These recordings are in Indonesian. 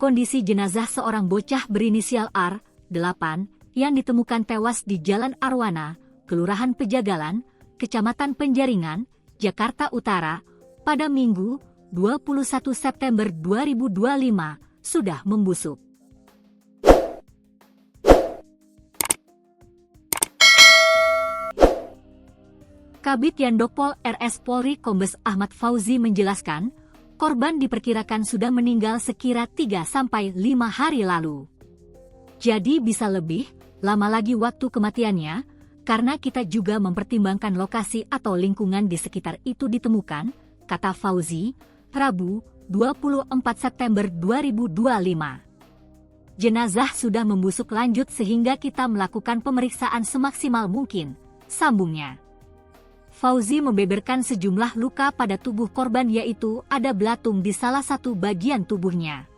kondisi jenazah seorang bocah berinisial R, 8, yang ditemukan tewas di Jalan Arwana, Kelurahan Pejagalan, Kecamatan Penjaringan, Jakarta Utara, pada Minggu, 21 September 2025, sudah membusuk. Kabid Yandokpol RS Polri Kombes Ahmad Fauzi menjelaskan, korban diperkirakan sudah meninggal sekira 3-5 hari lalu. Jadi bisa lebih lama lagi waktu kematiannya, karena kita juga mempertimbangkan lokasi atau lingkungan di sekitar itu ditemukan, kata Fauzi, Rabu, 24 September 2025. Jenazah sudah membusuk lanjut sehingga kita melakukan pemeriksaan semaksimal mungkin, sambungnya. Fauzi membeberkan sejumlah luka pada tubuh korban, yaitu ada belatung di salah satu bagian tubuhnya.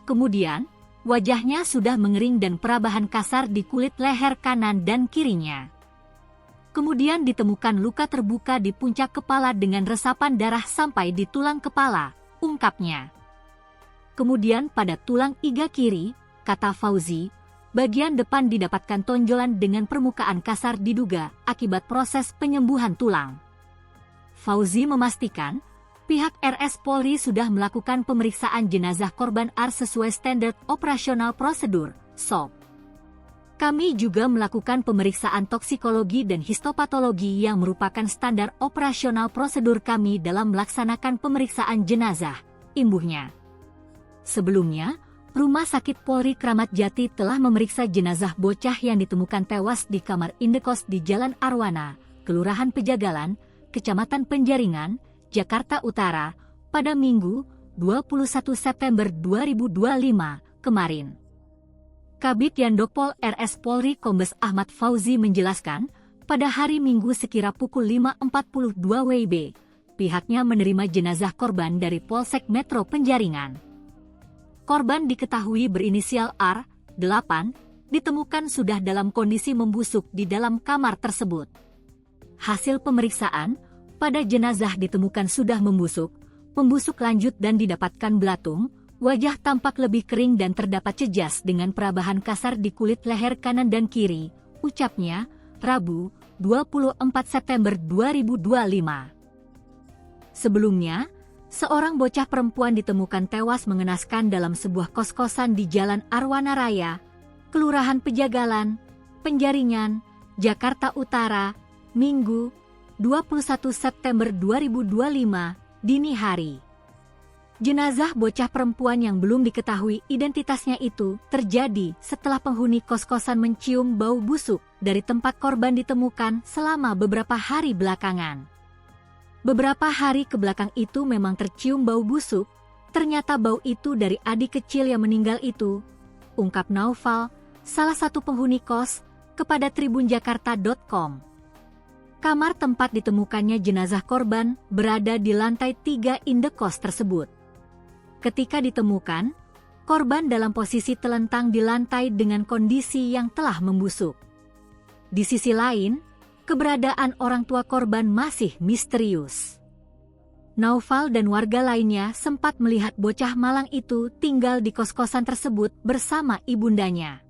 Kemudian, wajahnya sudah mengering dan perabahan kasar di kulit leher kanan dan kirinya. Kemudian ditemukan luka terbuka di puncak kepala dengan resapan darah sampai di tulang kepala, ungkapnya. Kemudian pada tulang iga kiri, kata Fauzi, bagian depan didapatkan tonjolan dengan permukaan kasar diduga akibat proses penyembuhan tulang. Fauzi memastikan, pihak RS Polri sudah melakukan pemeriksaan jenazah korban R sesuai standar operasional prosedur, SOP. Kami juga melakukan pemeriksaan toksikologi dan histopatologi yang merupakan standar operasional prosedur kami dalam melaksanakan pemeriksaan jenazah, imbuhnya. Sebelumnya, Rumah Sakit Polri Kramat Jati telah memeriksa jenazah bocah yang ditemukan tewas di kamar indekos di Jalan Arwana, Kelurahan Pejagalan, Kecamatan Penjaringan, Jakarta Utara, pada Minggu, 21 September 2025, kemarin. Kabid Yandokpol RS Polri Kombes Ahmad Fauzi menjelaskan, pada hari Minggu sekira pukul 5.42 WIB, pihaknya menerima jenazah korban dari Polsek Metro Penjaringan. Korban diketahui berinisial R, 8, ditemukan sudah dalam kondisi membusuk di dalam kamar tersebut. Hasil pemeriksaan, pada jenazah ditemukan sudah membusuk lanjut dan didapatkan belatung, wajah tampak lebih kering dan terdapat cejas dengan perabahan kasar di kulit leher kanan dan kiri, ucapnya, Rabu, 24 September 2025. Sebelumnya, seorang bocah perempuan ditemukan tewas mengenaskan dalam sebuah kos-kosan di Jalan Arwana Raya, Kelurahan Pejagalan, Penjaringan, Jakarta Utara, Minggu, 21 September 2025, dini hari. Jenazah bocah perempuan yang belum diketahui identitasnya itu terjadi setelah penghuni kos-kosan mencium bau busuk dari tempat korban ditemukan selama beberapa hari belakangan. Beberapa hari kebelakang itu memang tercium bau busuk, ternyata bau itu dari adik kecil yang meninggal itu, ungkap Naufal, salah satu penghuni kos, kepada tribunjakarta.com. Kamar tempat ditemukannya jenazah korban berada di lantai 3 indekos tersebut. Ketika ditemukan, korban dalam posisi telentang di lantai dengan kondisi yang telah membusuk. Di sisi lain, keberadaan orang tua korban masih misterius. Naufal dan warga lainnya sempat melihat bocah malang itu tinggal di kos-kosan tersebut bersama ibundanya.